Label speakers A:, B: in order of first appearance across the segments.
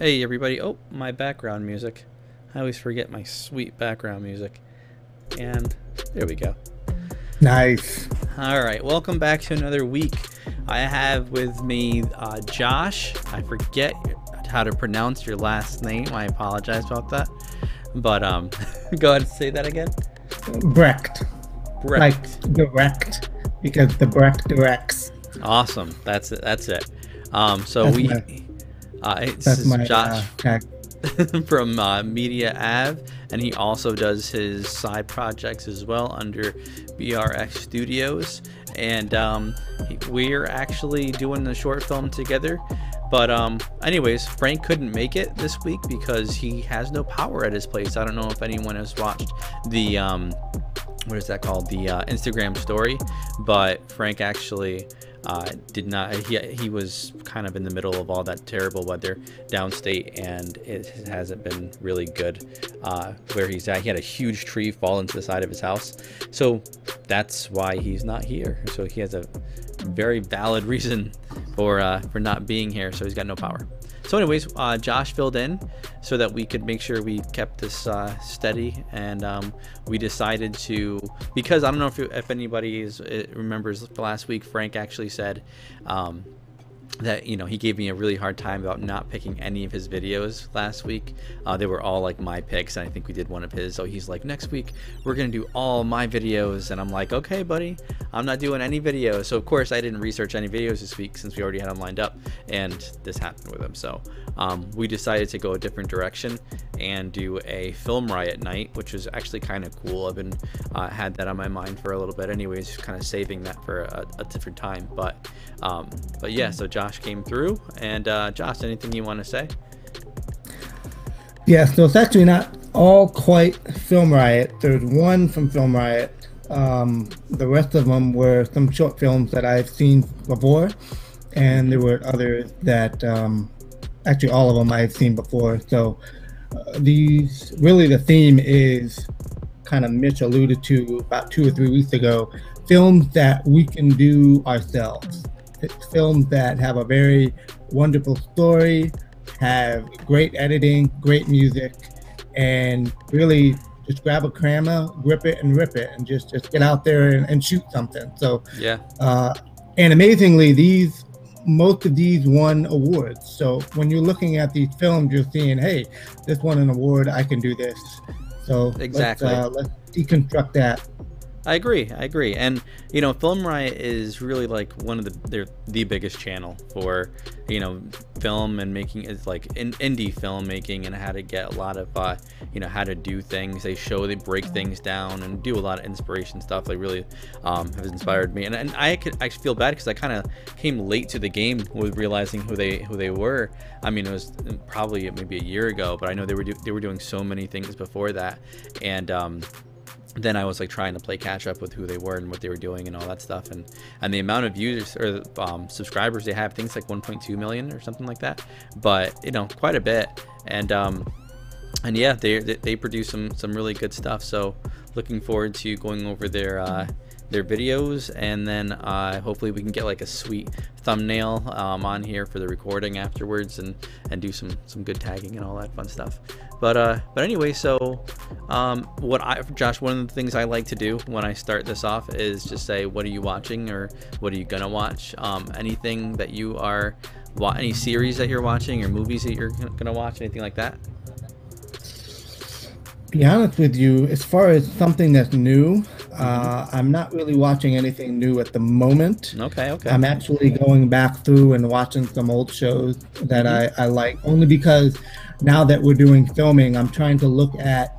A: Hey everybody. Oh, my background music. I always forget my sweet background music. And there we go.
B: Nice.
A: Alright, welcome back to another week. I have with me Josh. I forget how to pronounce your last name. I apologize about that. But go ahead and say that again.
B: Brecht.
A: Brecht.
B: Like direct, because the Brecht directs.
A: Awesome. That's it. That's it. So
B: That's
A: we this
B: That's
A: is
B: my
A: Josh
B: tag.
A: from Media Ave, and he also does his side projects as well under BRX Studios. And we're actually doing the short film together. But anyways, Frank couldn't make it this week because he has no power at his place. I don't know if anyone has watched the what is that called, the Instagram story, but Frank actually did not. He was kind of in the middle of all that terrible weather downstate, and it hasn't been really good where he's at. He had a huge tree fall into the side of his house, so that's why he's not here. So he has a very valid reason for not being here. So he's got no power. So anyways, Josh filled in so that we could make sure we kept this steady, and we decided to, because I don't know if anybody remembers last week, Frank actually said that, you know, he gave me a really hard time about not picking any of his videos last week. They were all like my picks, and I think we did one of his. So he's like, next week we're gonna do all my videos, and I'm like, okay buddy, I'm not doing any videos. So of course I didn't research any videos this week since we already had them lined up, and this happened with him. So we decided to go a different direction and do a film riot night, which is actually kind of cool. I've been had that on my mind for a little bit anyways, kind of saving that for a different time. But yeah, so Josh came through, and Josh, anything you want to say?
B: Yeah, so it's actually not all quite Film Riot. There's one from Film Riot. The rest of them were some short films that I've seen before, and there were others that actually all of them I've seen before. So these, really the theme is kind of Mitch alluded to about 2 or 3 weeks ago, films that we can do ourselves. It's films that have a very wonderful story, have great editing, great music, and really just grab a camera, grip it and rip it, and just get out there and shoot something. So
A: Yeah.
B: And amazingly, most of these won awards. So when you're looking at these films, you're seeing, hey, this won an award, I can do this. So
A: Exactly.
B: let's deconstruct that.
A: I agree. And you know, Film Riot is really like one of they're the biggest channel for, you know, film and making. Is like indie filmmaking and how to get a lot of you know, how to do things. They break things down and do a lot of inspiration stuff. They really have inspired me, and I feel bad because I kind of came late to the game with realizing who they were. I mean, it was probably maybe a year ago, but I know they were doing so many things before that, and then I was like trying to play catch up with who they were and what they were doing and all that stuff, and the amount of users or subscribers they have, things like 1.2 million or something like that, but you know, quite a bit. And yeah, they produce some really good stuff. So looking forward to going over their videos, and then hopefully we can get like a sweet thumbnail on here for the recording afterwards, and do some good tagging and all that fun stuff. But anyway, so Josh, one of the things I like to do when I start this off is just say, what are you watching, or what are you gonna watch? Anything that you are any series that you're watching, or movies that you're gonna watch, anything like that?
B: Be honest with you, as far as something that's new, I'm not really watching anything new at the moment.
A: Okay.
B: I'm actually going back through and watching some old shows that I like, only because now that we're doing filming, I'm trying to look at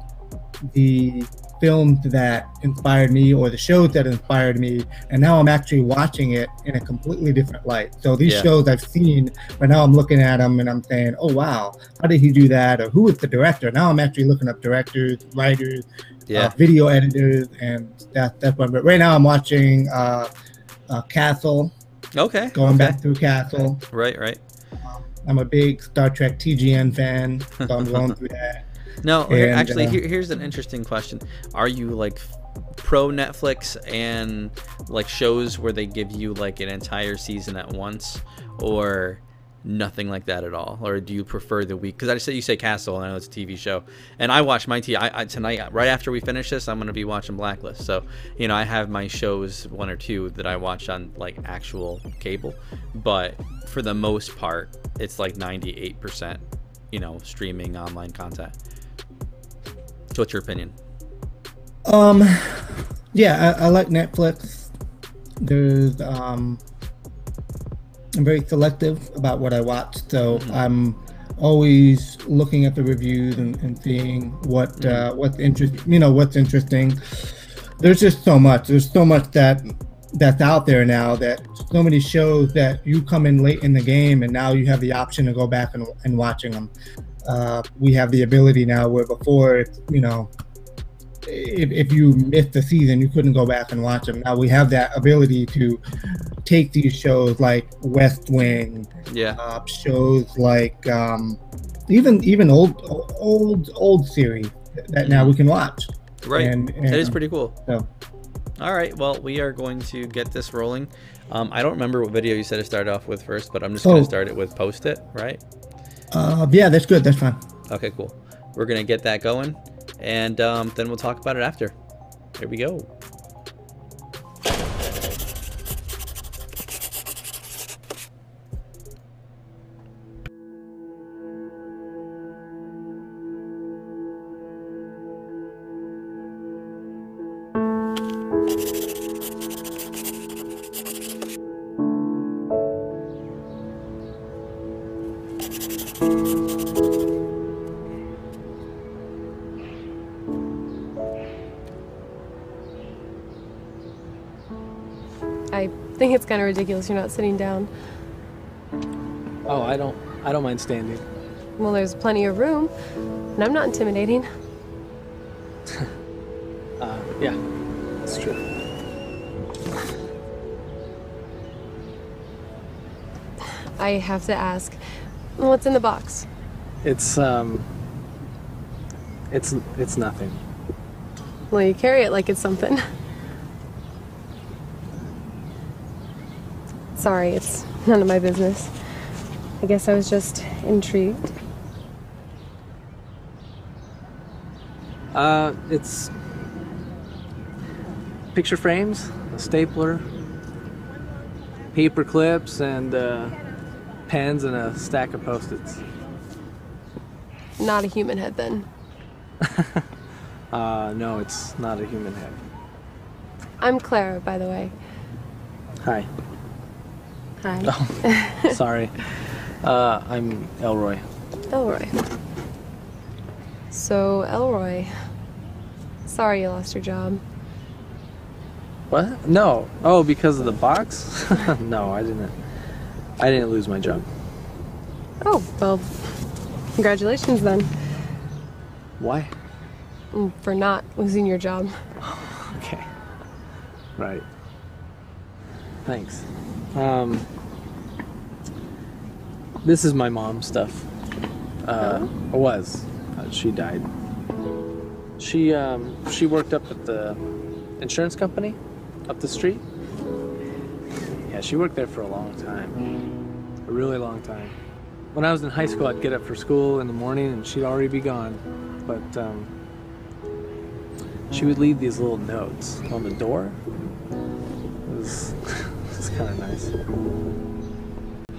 B: the films that inspired me or the shows that inspired me, and now I'm actually watching it in a completely different light. So these shows I've seen, but now I'm looking at them and I'm saying, oh wow, how did he do that, or who was the director? Now I'm actually looking up directors, writers, video editors, and that's what. But right now I'm watching Castle. Going back through Castle.
A: Right.
B: I'm a big Star Trek TGN fan, so I'm going through that.
A: No, actually, here's an interesting question. Are you like pro Netflix and like shows where they give you like an entire season at once, or nothing like that at all? Or do you prefer the week? Because I said you say Castle, and I know it's a TV show, and I watch my tonight right after we finish this. I'm going to be watching Blacklist. So I have my shows, one or two, that I watch on like actual cable, but for the most part, it's like 98%, streaming online content. So what's your opinion?
B: Yeah, I like Netflix. There's I'm very selective about what I watch, so I'm always looking at the reviews and seeing what's what's interesting. There's just so much. There's so much that's out there now, that so many shows that you come in late in the game and now you have the option to go back and watching them. We have the ability now where before, if you missed the season, you couldn't go back and watch them. Now we have that ability to take these shows like West Wing, shows like even old series that now we can watch.
A: Right, and it is pretty cool.
B: So.
A: All right, well, we are going to get this rolling. I don't remember what video you said to start off with first, but I'm just going to start it with Post It, right?
B: Yeah, that's good. That's fine.
A: Okay, cool. We're going to get that going, and then we'll talk about it after. Here we go.
C: I think it's kind of ridiculous you're not sitting down.
D: Oh, I don't mind standing.
C: Well, there's plenty of room, and I'm not intimidating.
D: Yeah, that's true.
C: I have to ask, what's in the box?
D: It's nothing.
C: Well, you carry it like it's something. Sorry, it's none of my business. I guess I was just intrigued.
D: It's picture frames, a stapler, paper clips, and pens, and a stack of Post-its.
C: Not a human head, then.
D: No, it's not a human head.
C: I'm Clara, by the way.
D: Hi.
C: Hi.
D: Oh, sorry. I'm Elroy.
C: Elroy. So, Elroy. Sorry you lost your job.
D: What? No. Oh, because of the box? No, I didn't lose my job.
C: Oh, well, congratulations then.
D: Why?
C: For not losing your job.
D: Okay. Right. Thanks. This is my mom's stuff. It was. She died. She worked up at the insurance company up the street. Yeah, she worked there for a long time. A really long time. When I was in high school, I'd get up for school in the morning and she'd already be gone. But she would leave these little notes on the door. It was kind of nice.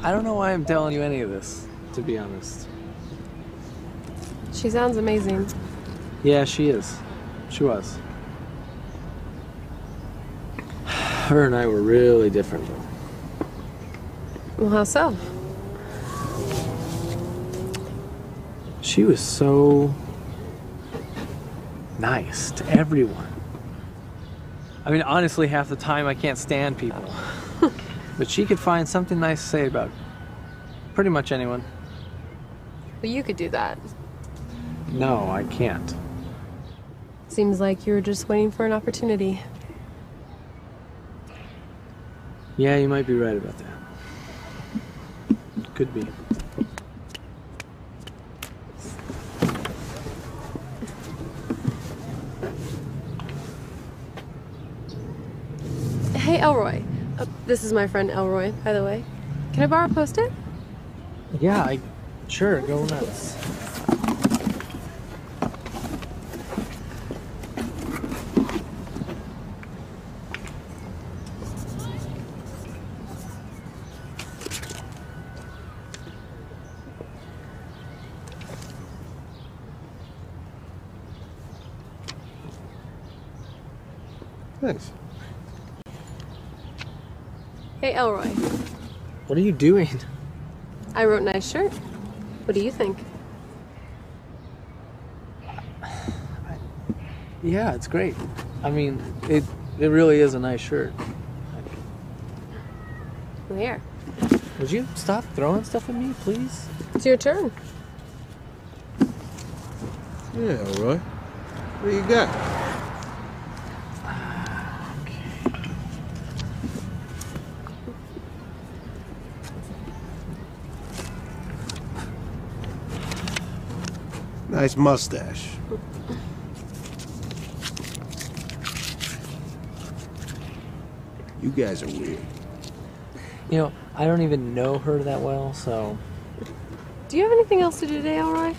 D: I don't know why I'm telling you any of this, to be honest.
C: She sounds amazing.
D: Yeah, she is. She was. Her and I were really different, though.
C: Well, how so?
D: She was so nice to everyone. I mean, honestly, half the time I can't stand people. But she could find something nice to say about pretty much anyone.
C: But you could do that.
D: No, I can't.
C: Seems like you were just waiting for an opportunity.
D: Yeah, you might be right about that. Could be.
C: Hey, Elroy. This is my friend Elroy, by the way. Can I borrow a Post-it?
D: Yeah, sure, go nuts.
E: Thanks.
C: Hey, Elroy.
D: What are you doing?
C: I wrote nice shirt. What do you think?
D: Yeah, it's great. I mean, it really is a nice shirt.
C: Here.
D: Would you stop throwing stuff at me, please?
C: It's your turn.
E: Yeah, Roy. What do you got? Nice mustache. You guys are weird.
D: You know, I don't even know her that well, so...
C: Do you have anything else to do today, Elroy?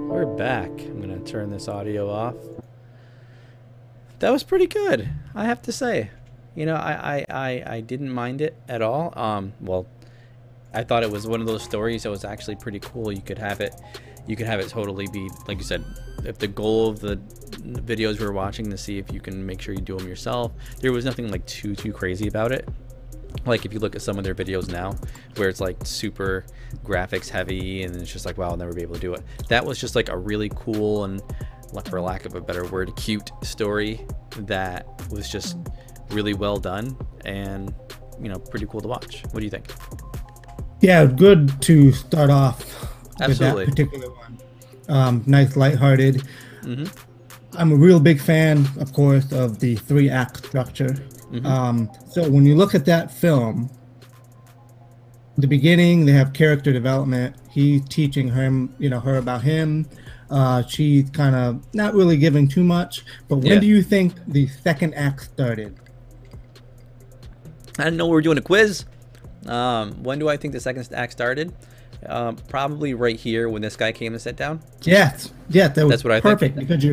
A: We're back. I'm gonna turn this audio off. That was pretty good, I have to say. You know, I didn't mind it at all. Well, I thought it was one of those stories that was actually pretty cool. You could have it totally be, like you said, if the goal of the videos we were watching to see if you can make sure you do them yourself, there was nothing like too crazy about it. Like if you look at some of their videos now where it's like super graphics heavy and it's just like, wow, I'll never be able to do it. That was just like a really cool and, for lack of a better word, cute story that was just really well done and, you know, pretty cool to watch. What do you think?
B: Yeah, good to start off
A: Absolutely.
B: with that particular one. Nice, lighthearted.
A: Mm-hmm.
B: I'm a real big fan, of course, of the 3-act structure.
A: Mm-hmm.
B: So when you look at that film, the beginning, they have character development. He's teaching her about him. She's kind of not really giving too much. But when do you think the second act started?
A: I didn't know we were doing a quiz. When do I think the second act started? Probably right here when this guy came and sat down.
B: Yes,
A: That's what I think.
B: perfect because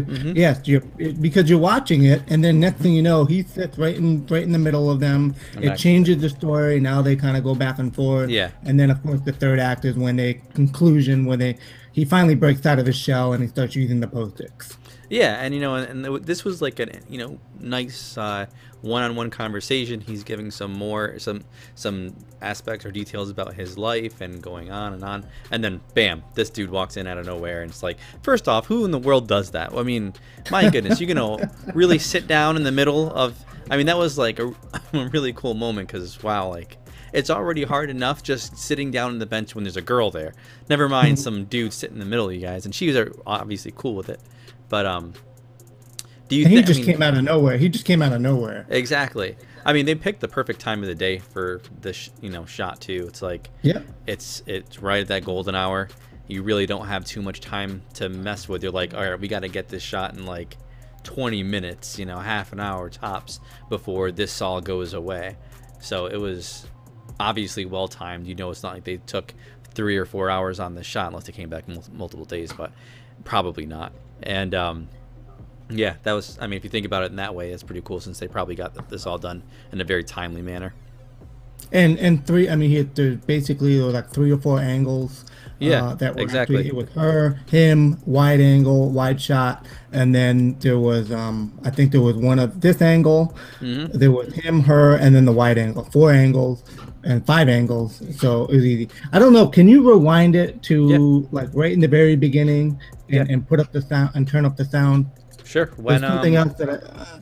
B: because you're watching it, and then next thing you know, he sits right in the middle of them. It changes the story. Now they kind of go back and forth.
A: Yeah.
B: And then of course the third act is when they conclusion where they he finally breaks out of his shell and he starts using the Post-its.
A: Yeah, and this was like a nice one-on-one conversation. He's giving some aspects or details about his life and going on, and then bam, this dude walks in out of nowhere, and it's like, first off, who in the world does that? I mean, my goodness, really sit down in the middle of. I mean, that was like a really cool moment because wow, like. It's already hard enough just sitting down on the bench when there's a girl there. Never mind some dude sitting in the middle of you guys, and she was obviously cool with it. But do you?
B: He just came out of nowhere. He just came out of nowhere.
A: Exactly. I mean, they picked the perfect time of the day for this, shot too. It's like,
B: yeah,
A: it's right at that golden hour. You really don't have too much time to mess with. You're like, all right, we got to get this shot in like 20 minutes, half an hour tops before this all goes away. So it was obviously well timed. It's not like they took 3 or 4 hours on the shot unless they came back multiple days, but probably not. And yeah, that was, I mean, if you think about it in that way, it's pretty cool since they probably got this all done in a very timely manner.
B: And three, I mean, there were like 3 or 4 angles.
A: Yeah,
B: that were
A: exactly.
B: Actually, it was her, him, wide angle, wide shot, and then there was I think there was one of this angle.
A: Mm-hmm.
B: There was him, her, and then the wide angle. 4 angles and 5 angles, so it was easy. I don't know. Can you rewind it to like right in the very beginning and put up the sound and turn up the sound?
A: Sure.
B: When there's something else that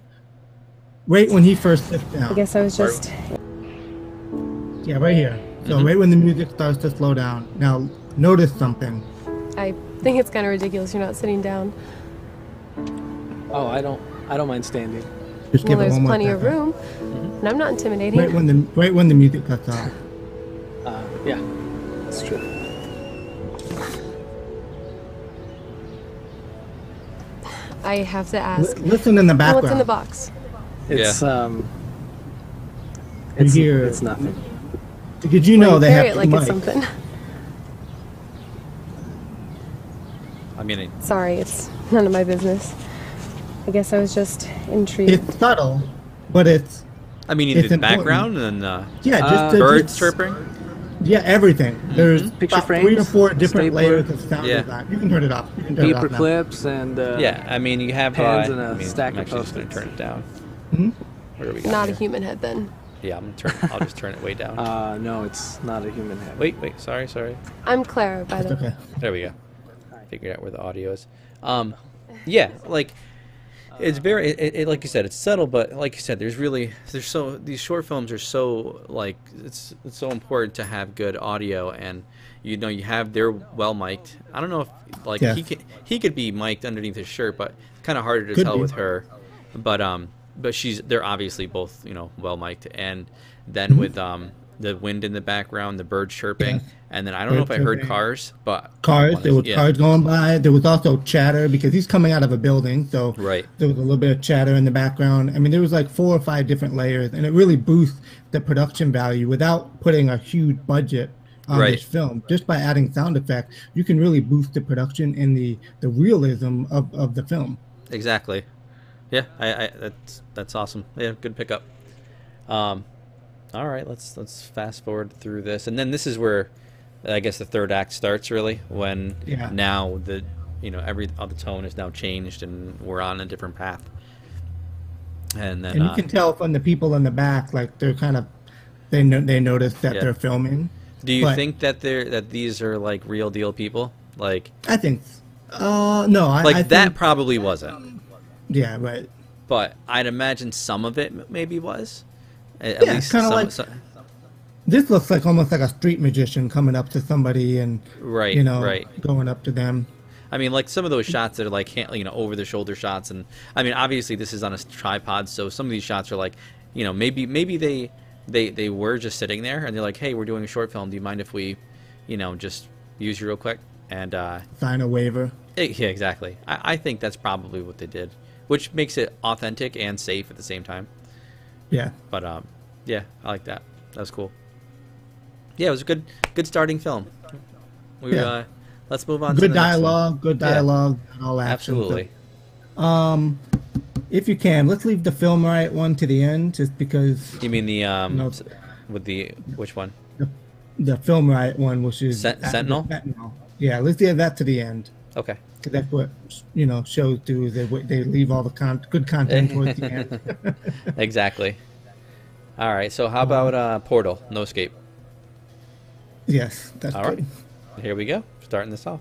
B: right when he first sits down.
C: I guess I was just.
B: Yeah, right here. So right when the music starts to slow down. Now notice something.
C: I think it's kind of ridiculous you're not sitting down.
D: Oh, I don't mind standing.
B: Just
C: Well,
B: give it
C: there's
B: one more
C: plenty of
B: second.
C: room, and I'm not intimidating.
B: Right when the music cuts off.
D: Yeah, that's true.
C: I have to ask.
B: Listen in the background.
C: What's in the box?
D: It's
B: You hear-
D: it's nothing.
B: Did you know
C: Well,
B: they
C: carry
B: have
C: it
B: two
C: like it's
B: mics?
C: something.
A: I mean,
C: Sorry, it's none of my business. I guess I was just intrigued.
B: It's subtle, but it's
A: in the
B: important.
A: background and
B: yeah, just the
A: birds chirping.
B: Yeah, everything. There's
D: Picture
B: about
D: frames,
B: 3 to 4 different
D: stapler.
B: layers of sound
A: Yeah.
B: design. You can turn it off. You can turn it
D: Paper
B: off now.
D: clips and
A: Yeah, I mean, you have
D: Pans and a
A: I mean,
D: stack
A: I'm
D: of
A: actually just gonna
D: Post-its.
A: turn it down.
B: Mhm.
A: Where do we go?
C: Not a
A: here?
C: human head then.
A: Yeah, I'll just turn it way down.
D: no, it's not a human head.
A: Wait, sorry.
C: I'm Clara, by the way.
B: Okay.
A: There we go. Figured out where the audio is. Yeah, like it's very, it like you said, it's subtle, but like you said, these short films are so like it's so important to have good audio, and they're well mic'd. I don't know if like
B: Yes.
A: he could be mic'd underneath his shirt, but it's kind of harder to
B: Could
A: tell
B: be.
A: with her. But they're obviously both well mic'd, and then with the wind in the background, the birds chirping,
B: Yes.
A: and then I don't know if
B: Birds
A: I heard
B: chirping.
A: cars, but
B: Cars, there were
A: yeah.
B: cars going by. There was also chatter because he's coming out of a building, so
A: Right.
B: there was a little bit of chatter in the background. I mean, there was like 4 or 5 different layers, and it really boosts the production value without putting a huge budget on
A: Right.
B: this film. Just by adding sound effects, you can really boost the production and the realism of the film.
A: Exactly. Yeah, I that's awesome. Yeah, good pickup. All right, let's fast forward through this, and then this is where I guess the third act starts really when
B: Yeah.
A: now the all the tone is now changed and we're on a different path. And then
B: And you can tell from the people in the back, like they're kind of they notice that
A: Yeah.
B: they're filming.
A: do you
B: but-
A: think that these are like real deal people? Like
B: I think. No, I
A: that
B: think,
A: probably wasn't.
B: yeah, right.
A: But I'd imagine some of it maybe was. At
B: Yeah,
A: least
B: kinda
A: some,
B: like-
A: some-
B: This looks like almost like a street magician coming up to somebody and
A: Right, right.
B: going up to them.
A: I mean, like some of those shots that are like, over the shoulder shots, and I mean, obviously this is on a tripod, so some of these shots are like, maybe they were just sitting there and they're like, hey, we're doing a short film. Do you mind if we, just use you real quick? And
B: Sign a waiver.
A: yeah, exactly. I think that's probably what they did, which makes it authentic and safe at the same time.
B: Yeah.
A: But yeah, I like that. That was cool. Yeah, it was a good starting film.
B: Yeah.
A: Let's move on to
B: Good
A: the next one.
B: dialogue, good
A: Yeah.
B: dialogue, and all action.
A: Absolutely.
B: If you can, let's leave the film right one to the end, just because
A: You mean the
B: No.
A: with the which one?
B: the film right one, which is
A: Sentinel?
B: Sentinel. Yeah, let's get that to the end.
A: Okay.
B: 'Cause that's what shows do. They leave all the good content towards the end.
A: Exactly. All right. So how about Portal? No Escape.
B: Yes, that's
A: All
B: good.
A: right. Here we go. Starting this off.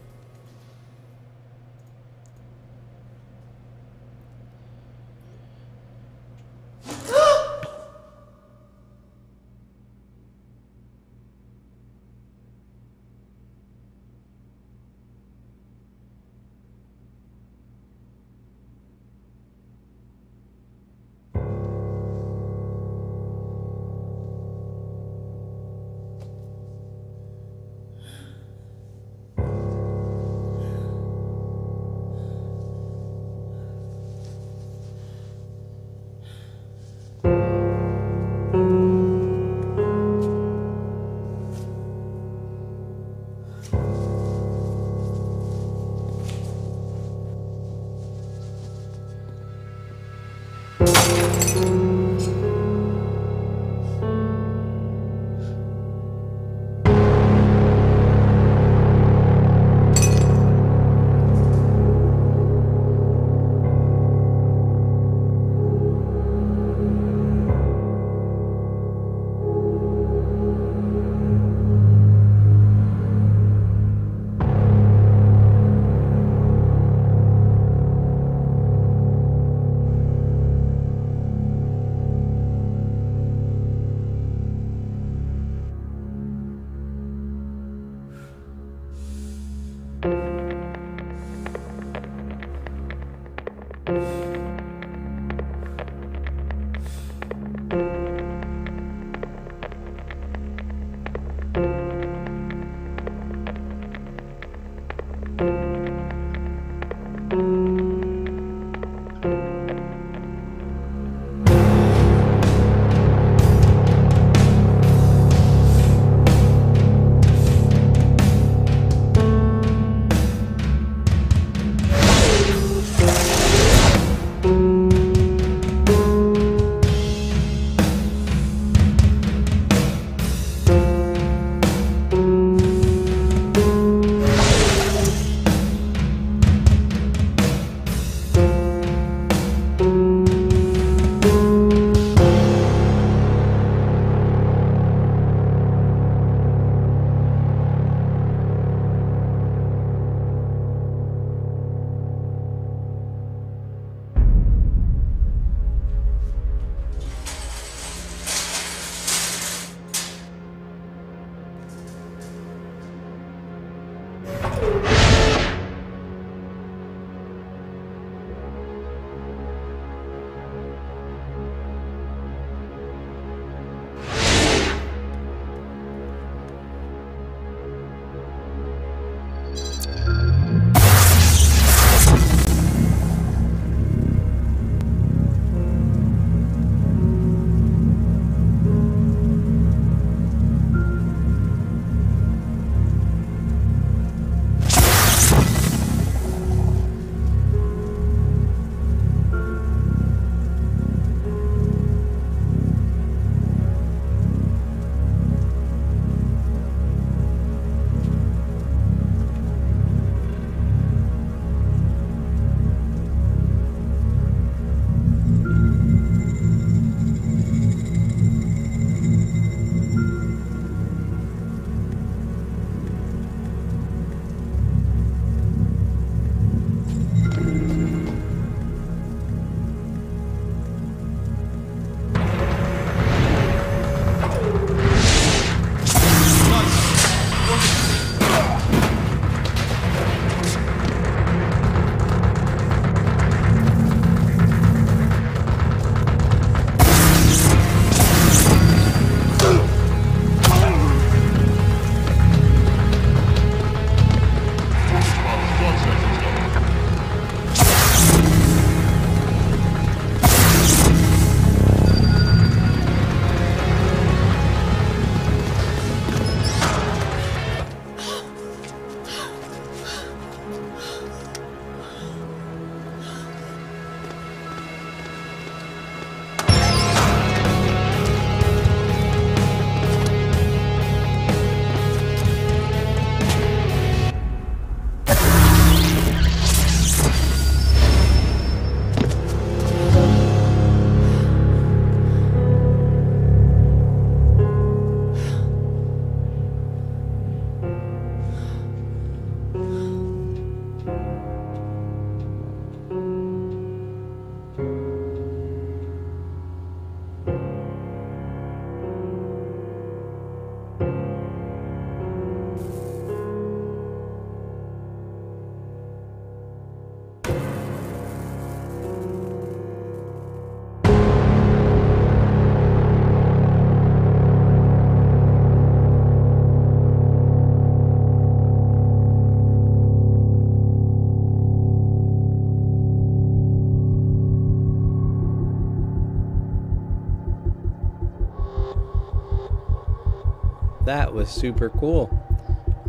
A: That was super cool.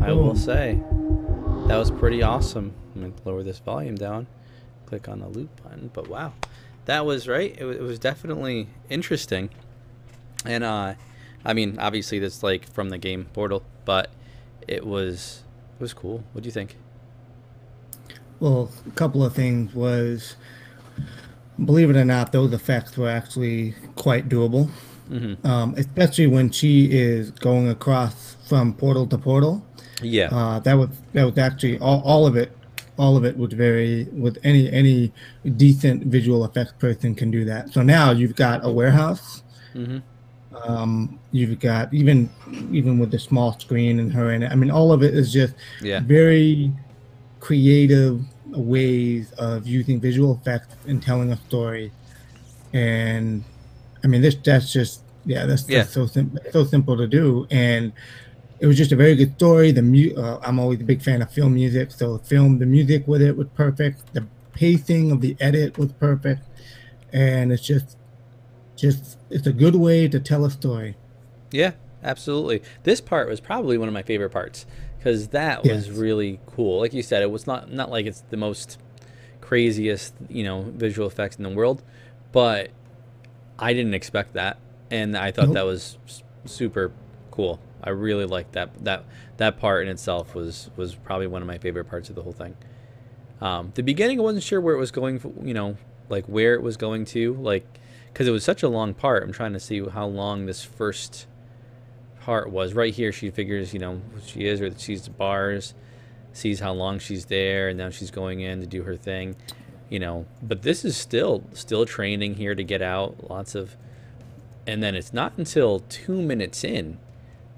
A: I will say. That was pretty awesome. I'm going to lower this volume down. Click on the loop button. But wow. That was right. It was definitely interesting. And I mean, obviously that's like from the game Portal, but it was cool. What do you think?
B: Well, a couple of things was, believe it or not, those effects were actually quite doable. Especially when she is going across from portal to portal.
A: Yeah.
B: That was actually all of it. All of it was very, with any decent visual effects person can do that. So now you've got a warehouse. You've got even with the small screen and her in it. I mean, all of it is just very creative ways of using visual effects and telling a story. And I mean, that's so simple to do, and it was just a very good story. I'm always a big fan of film music, so the music with it was perfect. The pacing of the edit was perfect, and it's just it's a good way to tell a story.
A: Yeah, absolutely. This part was probably one of my favorite parts because that was really cool. Like you said, it was not like it's the most craziest visual effects in the world, but I didn't expect that, and I thought that was super cool. I really liked that part in itself was probably one of my favorite parts of the whole thing. The beginning, I wasn't sure where it was going, like where it was going to, like, because it was such a long part. I'm trying to see how long this first part was. Right here, she figures, who she is, or that she's the bars, sees how long she's there, and now she's going in to do her thing. But this is still training here to get out, and then it's not until 2 minutes in,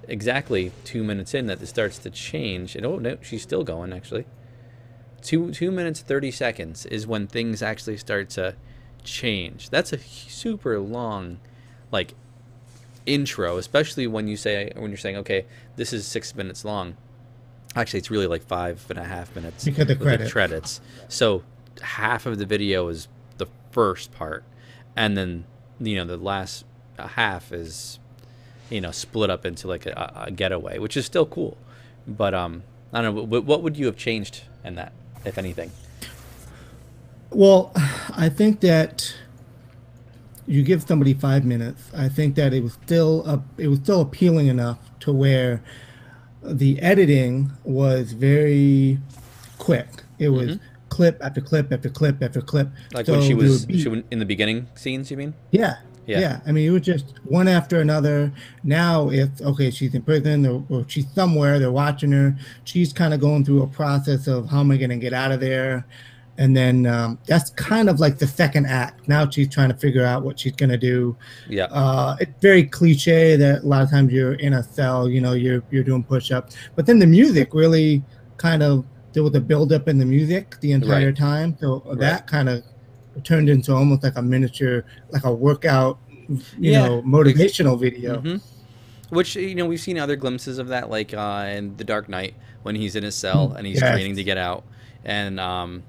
A: exactly 2 minutes in, that it starts to change. And oh no, she's still going, actually. 2 minutes 30 seconds is when things actually start to change. That's a super long, like, intro, especially when you're saying, okay, this is 6 minutes long. Actually, it's really like 5.5 minutes
B: because the
A: credits. So half of the video is the first part, and then the last half is split up into like a getaway, which is still cool. But I don't know, what would you have changed in that, if anything?
B: Well, I think that you give somebody 5 minutes. I think that it was still appealing enough to where the editing was very quick. It was clip after clip after clip after clip.
A: Like so when she was in the beginning scenes, you mean?
B: Yeah. I mean, it was just one after another. Now it's, okay, she's in prison or she's somewhere. They're watching her. She's kind of going through a process of how am I going to get out of there? And then that's kind of like the second act. Now she's trying to figure out what she's going to do. Yeah. It's very cliche that a lot of times you're in a cell, you're doing push-ups. But then the music really kind of, there was a build-up in the music the entire time. So that kind of turned into almost like a miniature, like a workout, motivational video.
A: Which, we've seen other glimpses of that, like in The Dark Knight, when he's in his cell and he's training to get out. And, I'm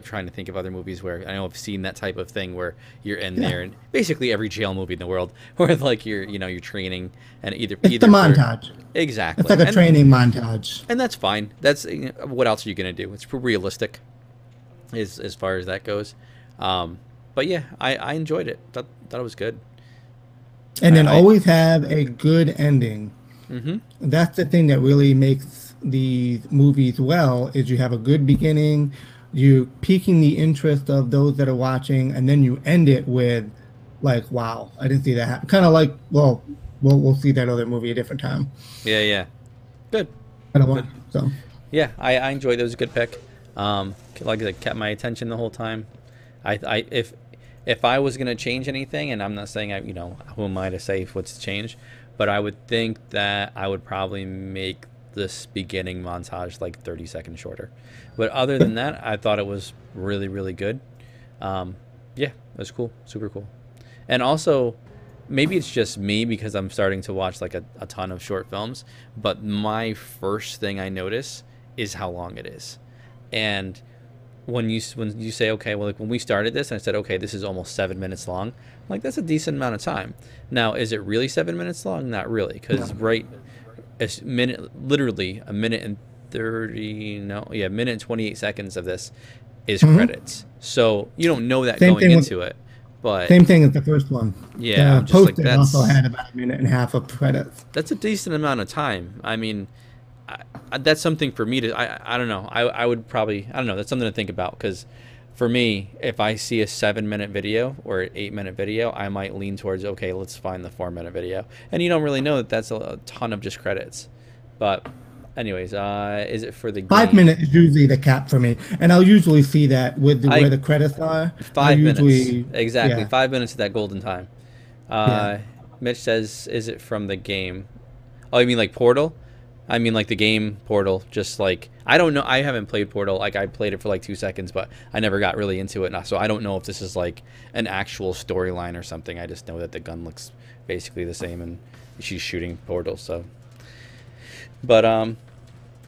A: trying to think of other movies where I know I've seen that type of thing where you're in there, and basically every jail movie in the world where like you're you're and either
B: the montage.
A: Exactly.
B: It's like a training montage.
A: And that's fine. That's, what else are you going to do? It's realistic as far as that goes. But yeah, I enjoyed it. Thought it was good. And
B: then always have a good ending. That's the thing that really makes these movies well is you have a good beginning, you piquing the interest of those that are watching, and then you end it with like, wow, I didn't see that happen. Kind of like, well, we'll see that other movie a different time.
A: Yeah, yeah. Good.
B: I don't want so.
A: Yeah, I enjoyed it. It was a good pick. Like I said, kept my attention the whole time. If I was gonna change anything, and I'm not saying who am I to say what's changed, but I would think that I would probably make this beginning montage like 30 seconds shorter. But other than that, I thought it was really, really good. Yeah, it was cool, super cool. And also, maybe it's just me because I'm starting to watch like a ton of short films, but my first thing I notice is how long it is. And when you say, okay, well, like when we started this, and I said, okay, this is almost 7 minutes long. I'm like, that's a decent amount of time. Now, is it really 7 minutes long? Not really, because literally a minute and 28 seconds of this is credits. So you don't know that going into it. But
B: same thing as the first one.
A: Yeah, I'm just like, that's
B: also had about a minute and a half of credits.
A: That's a decent amount of time. I mean, that's something for me to. I don't know. I would probably. I don't know. That's something to think about, because for me, if I see a 7-minute video or an 8-minute video, I might lean towards, okay, let's find the 4-minute video. And you don't really know that that's a ton of just credits. But anyways, is it for the game?
B: 5 minutes is usually the cap for me, and I'll usually see that with where the credits are.
A: 5 minutes, exactly. Yeah. 5 minutes of that golden time. Mitch says, "Is it from the game?" Oh, you mean like Portal? I mean like the game Portal. Just like, I don't know. I haven't played Portal. Like, I played it for like 2 seconds, but I never got really into it. So I don't know if this is like an actual storyline or something. I just know that the gun looks basically the same, and she's shooting portals. So, but all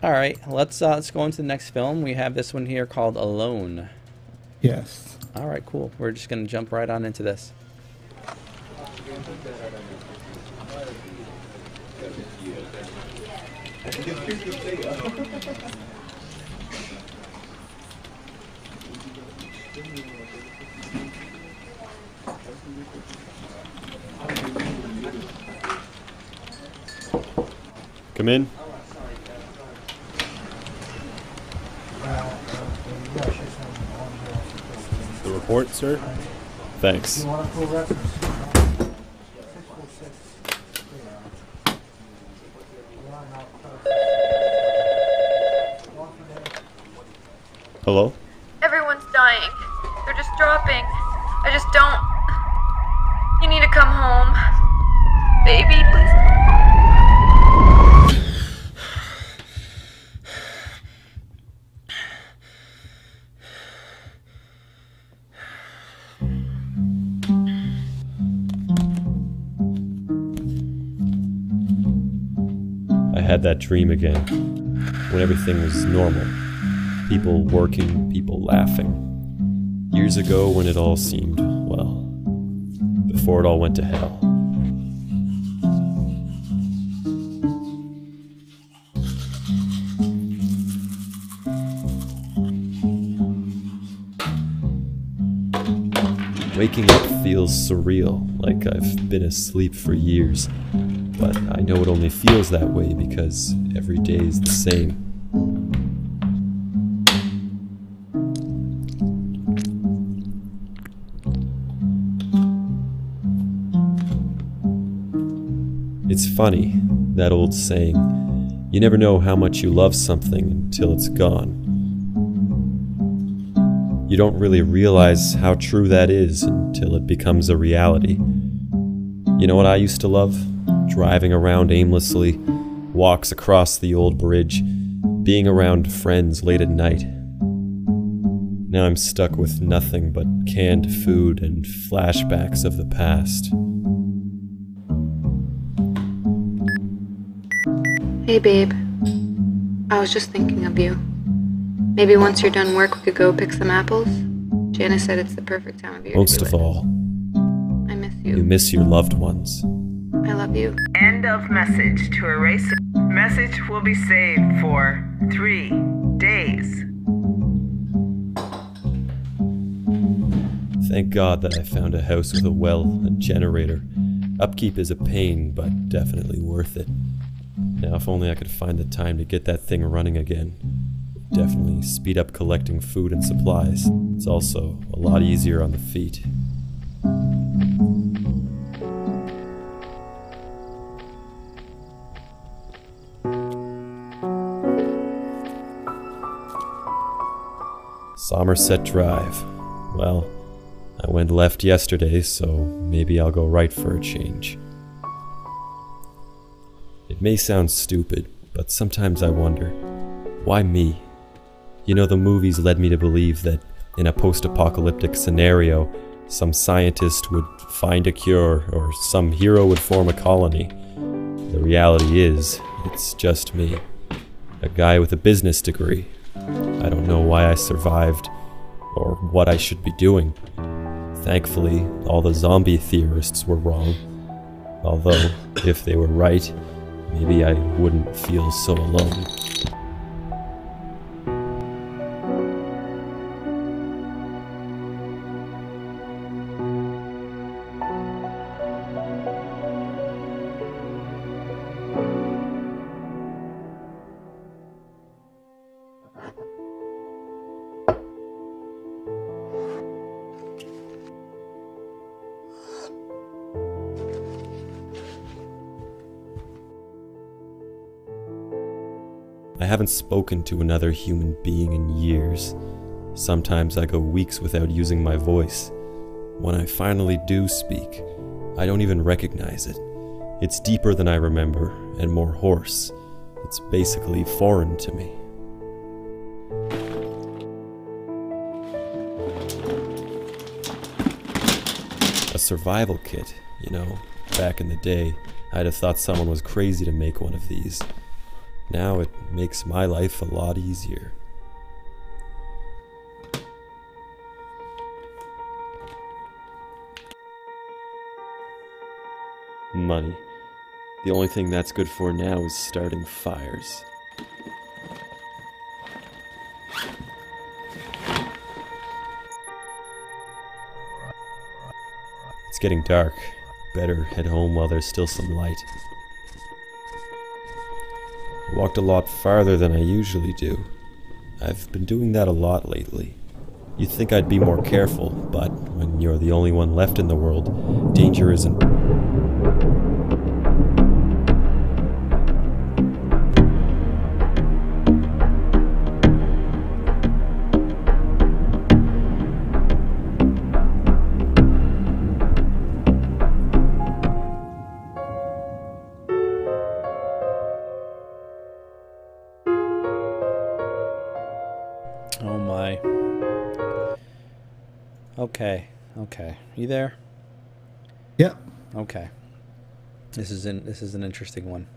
A: right, let's go into the next film. We have this one here called Alone.
B: Yes.
A: All right, cool. We're just gonna jump right on into this.
F: Come in. The report, sir? Thanks. Hello?
G: Everyone's dying. They're just dropping. I just don't... You need to come home. Baby, please.
F: I had that dream again, when everything was normal. People working, people laughing. Years ago when it all seemed, well, before it all went to hell. Waking up feels surreal, like I've been asleep for years. But I know it only feels that way because every day is the same. It's funny, that old saying, you never know how much you love something until it's gone. You don't really realize how true that is until it becomes a reality. You know what I used to love? Driving around aimlessly, walks across the old bridge, being around friends late at night. Now I'm stuck with nothing but canned food and flashbacks of the past.
G: Hey, babe. I was just thinking of you. Maybe once you're done work, we could go pick some apples? Janice said it's the perfect time of year.
F: Most of all,
G: I miss you.
F: You miss your loved ones.
G: I love you.
H: End of message. To erase it. Message will be saved for 3 days.
F: Thank God that I found a house with a well and generator. Upkeep is a pain, but definitely worth it. Now, if only I could find the time to get that thing running again. Definitely speed up collecting food and supplies. It's also a lot easier on the feet. Somerset Drive. Well, I went left yesterday, so maybe I'll go right for a change. It may sound stupid, but sometimes I wonder, why me? You know, the movies led me to believe that in a post-apocalyptic scenario, some scientist would find a cure or some hero would form a colony. The reality is, it's just me, a guy with a business degree. I don't know why I survived or what I should be doing. Thankfully, all the zombie theorists were wrong. Although, if they were right, maybe I wouldn't feel so alone. I haven't spoken to another human being in years. Sometimes I go weeks without using my voice. When I finally do speak, I don't even recognize it. It's deeper than I remember, and more hoarse. It's basically foreign to me. A survival kit, you know. Back in the day, I'd have thought someone was crazy to make one of these. Now it makes my life a lot easier. Money. The only thing that's good for now is starting fires. It's getting dark. Better head home while there's still some light. I walked a lot farther than I usually do. I've been doing that a lot lately. You'd think I'd be more careful, but when you're the only one left in the world, danger isn't...
A: Oh my. Okay. You there?
B: Yep.
A: Okay. This is an interesting one.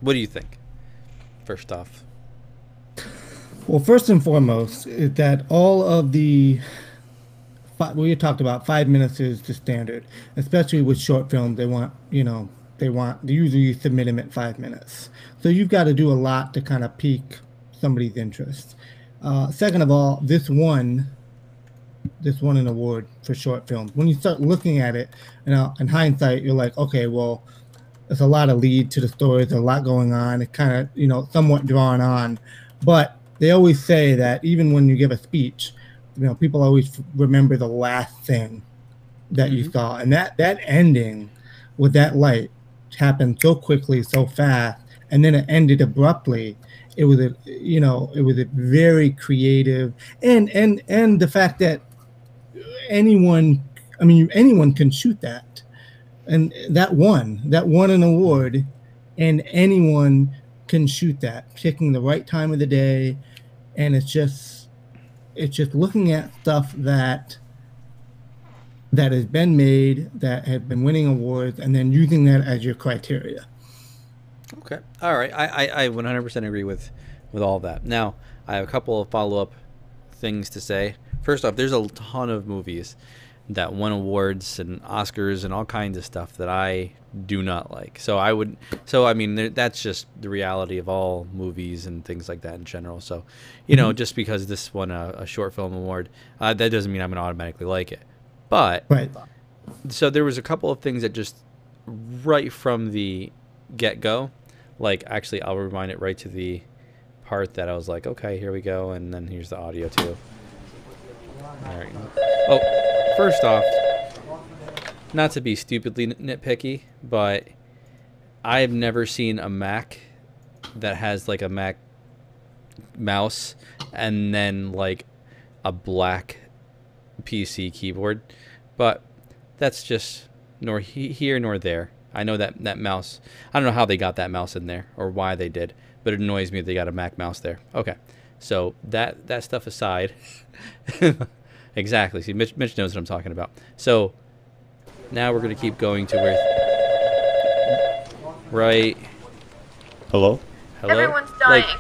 A: What do you think? First off.
B: Well, first and foremost, is that all of the we talked about 5 minutes is the standard, especially with short films. They want, they usually submit them at 5 minutes. So you've got to do a lot to kind of pique somebody's interest. Second of all, this won an award for short films. When you start looking at it, in hindsight, you're like, okay, well, there's a lot of lead to the story. There's a lot going on. It kind of, somewhat drawn on. But they always say that even when you give a speech, people always remember the last thing that you saw. And that ending with that light happened so quickly, so fast, and then it ended abruptly. It was a very creative, and the fact that anyone can shoot that, and that won an award, and anyone can shoot that, picking the right time of the day, and it's just looking at stuff that has been made, that have been winning awards, and then using that as your criteria.
A: Okay. All right. I 100% agree with all that. Now, I have a couple of follow-up things to say. First off, there's a ton of movies that won awards and Oscars and all kinds of stuff that I do not like. That's just the reality of all movies and things like that in general. So, just because this won a short film award, that doesn't mean I'm going to automatically like it. But,
B: right.
A: So there was a couple of things that just right from the get-go. Like, actually, I'll rewind it right to the part that I was like, okay, here we go, and then here's the audio too. All right. Oh, first off, not to be stupidly nitpicky, but I've never seen a Mac that has like a Mac mouse and then like a black PC keyboard, but that's just nor here nor there. I know that mouse, I don't know how they got that mouse in there or why they did, but it annoys me that they got a Mac mouse there. Okay, so that stuff aside, exactly. See, Mitch knows what I'm talking about. So now we're gonna keep going to where, right?
F: Hello?
G: Everyone's dying.
A: Like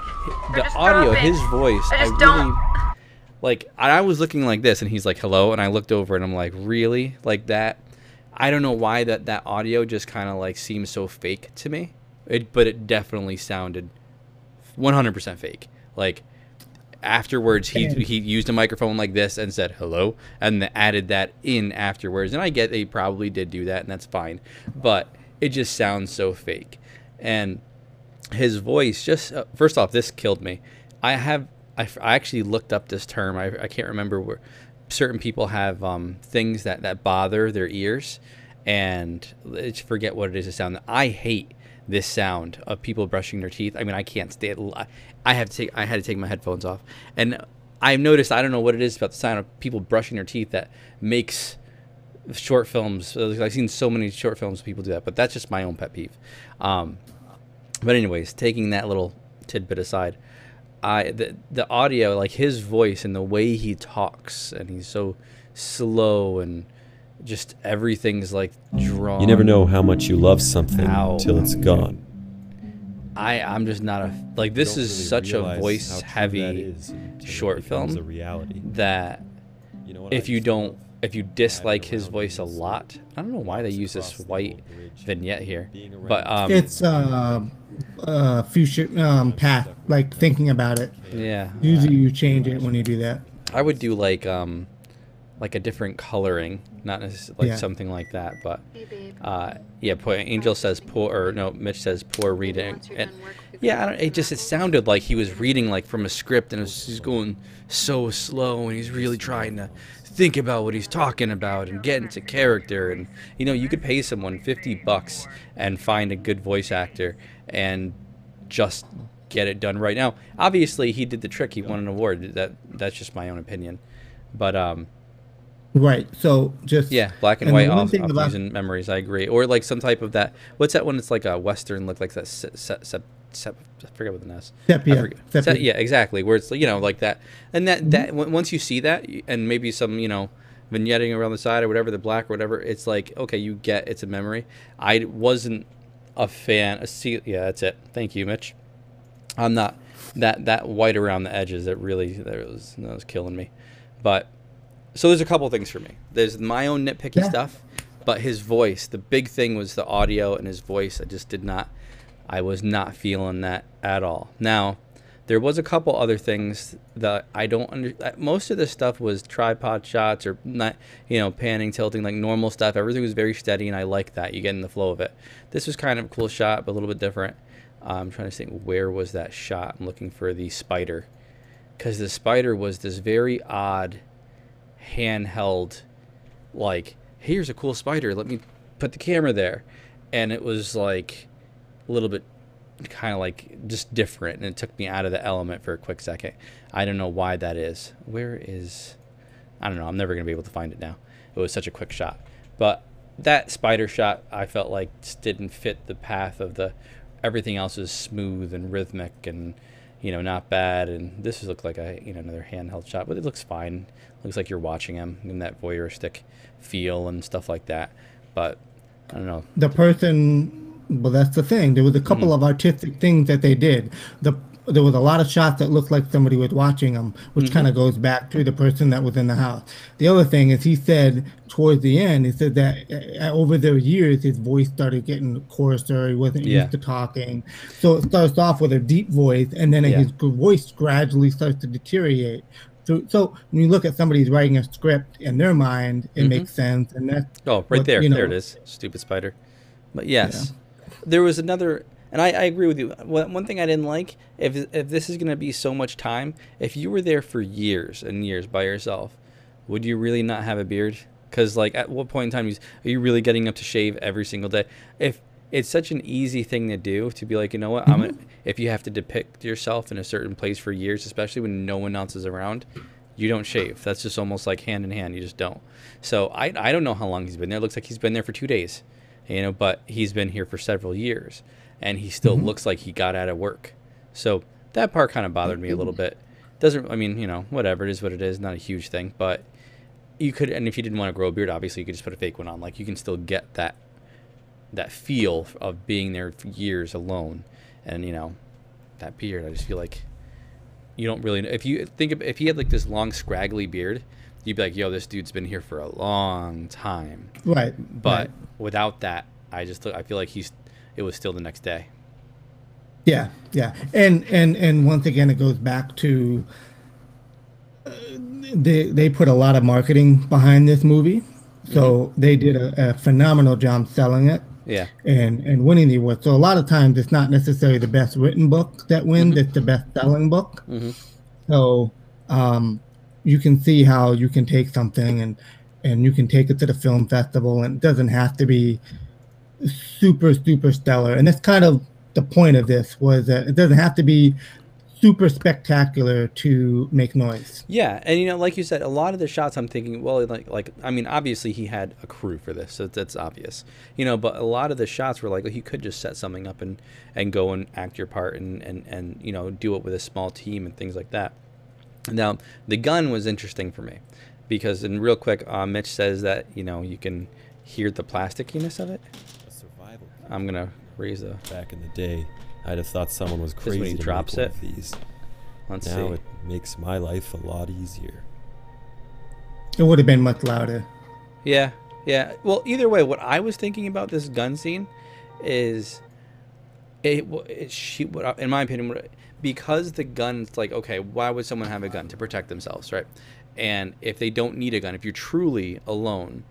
G: They're
A: the
G: just
A: audio,
G: dropping.
A: his voice,
G: I
A: I
G: just
A: really
G: don't.
A: like. I was looking like this, and he's like, "Hello," and I looked over, and I'm like, "Really?" Like that. I don't know why that audio just kind of like seems so fake to me. But it definitely sounded 100% fake. Like afterwards, he used a microphone like this and said hello, and added that in afterwards. And I get they probably did do that, and that's fine. But it just sounds so fake. And his voice just first off, this killed me. I actually looked up this term. I can't remember where. Certain people have things that bother their ears, and let's forget what it is to sound. I hate this sound of people brushing their teeth. I mean, I can't stand it. I had to take my headphones off, and I've noticed, I don't know what it is about the sound of people brushing their teeth that makes short films. I've seen so many short films people do that, but that's just my own pet peeve. But anyways, taking that little tidbit aside, the audio, like his voice and the way he talks, and he's so slow, and just everything's like drawn.
F: You never know how much you love something until it's gone.
A: I'm just not a like. This is such a voice-heavy short film that if you dislike his voice a lot, I don't know why they use this white vignette here, but
B: it's future path, like thinking about it.
A: Yeah.
B: Usually you change it when you do that.
A: I would do like a different coloring, not necessarily like something like that, but yeah. Angel says poor, or no, Mitch says poor reading, and yeah, it sounded like he was reading like from a script, and he's going so slow, and he's really trying to think about what he's talking about and get into character. And you could pay someone $50 and find a good voice actor and just get it done right. Now, obviously, he did the trick. He won an award. That's just my own opinion, but
B: right. So just
A: black and white off using memories. I agree. Or like some type of that. What's that one? It's like a Western look, like that. I forget what the name is.
B: Sepia.
A: Yeah, exactly. Where it's like that, and that once you see that, and maybe some vignetting around the side or whatever, the black or whatever, it's like, okay, you get it's a memory. I wasn't a fan. Yeah, that's it. Thank you, Mitch. I'm not that white around the edges. That was killing me. But so there's a couple things for me. There's my own nitpicky stuff, but his voice. The big thing was the audio and his voice. I was not feeling that at all. Now, there was a couple other things that I don't most of the stuff was tripod shots or not, panning, tilting, like normal stuff. Everything was very steady, and I like that. You get in the flow of it. This was kind of a cool shot, but a little bit different. I'm trying to think, where was that shot? I'm looking for the spider, because the spider was this very odd handheld, like, here's a cool spider, let me put the camera there, and it was like a little bit kind of like just different, and it took me out of the element for a quick second. I don't know why that is. I don't know, I'm never gonna be able to find it now. It was such a quick shot, but that spider shot I felt like just didn't fit the path of everything else is smooth and rhythmic and not bad, and this looked like another handheld shot, but it looks fine. Looks like you're watching him in that voyeuristic feel and stuff like that, but I don't know.
B: The person, well, that's the thing. There was a couple of artistic things that they did. There was a lot of shots that looked like somebody was watching them, which kind of goes back to the person that was in the house. The other thing is, he said towards the end, he said that over the years, his voice started getting coarser. He wasn't used to talking. So it starts off with a deep voice, and then his voice gradually starts to deteriorate. So when you look at somebody who's writing a script in their mind, it makes sense. And that's
A: right there. There it is. Stupid spider. But yes, there was another, and I agree with you. One thing I didn't like, if this is going to be so much time, if you were there for years and years by yourself, would you really not have a beard? Because like, at what point in time are you really getting up to shave every single day? If it's such an easy thing to do, to be like, you know what, if you have to depict yourself in a certain place for years, especially when no one else is around, you don't shave. That's just almost like hand in hand. You just don't. So I don't know how long he's been there. It looks like he's been there for 2 days, you know, but he's been here for several years, and he still looks like he got out of work. So that part kind of bothered me a little bit. I mean, you know, whatever, it is what it is. Not a huge thing, but you could, and if you didn't want to grow a beard, obviously you could just put a fake one on. Like, you can still get that feel of being there for years alone. And, you know, that beard, I just feel like you don't really, if he had like this long scraggly beard, you'd be like, yo, this dude's been here for a long time.
B: Right.
A: But without that, I feel like it was still the next day.
B: Yeah, yeah. And once again, it goes back to they put a lot of marketing behind this movie. So they did a phenomenal job selling it.
A: Yeah.
B: And winning the award. So a lot of times it's not necessarily the best written book that wins, it's the best selling book. So you can see how you can take something and you can take it to the film festival, and it doesn't have to be super stellar. And that's kind of the point of this, was that it doesn't have to be super spectacular to make noise.
A: Yeah, and you know, like you said, a lot of the shots I'm thinking, well, like I mean, obviously he had a crew for this, so that's obvious, you know. But a lot of the shots were like, he could just set something up and go and act your part and you know, do it with a small team and things like that. Now, the gun was interesting for me because, and real quick, Mitch says that, you know, you can hear the plasticiness of it.
F: A survival.
A: I'm gonna raise the.
F: Back in the day, I'd have thought someone was crazy
A: when he
F: to
A: drops
F: make one
A: it.
F: of these.
A: Let's
F: Now
A: see.
F: it makes my life a lot easier.
B: It would have been much louder.
A: Yeah, yeah. Well, either way, what I was thinking about this gun scene is, in my opinion, because the gun's like, okay, why would someone have a gun? To protect themselves, right? And if they don't need a gun, if you're truly alone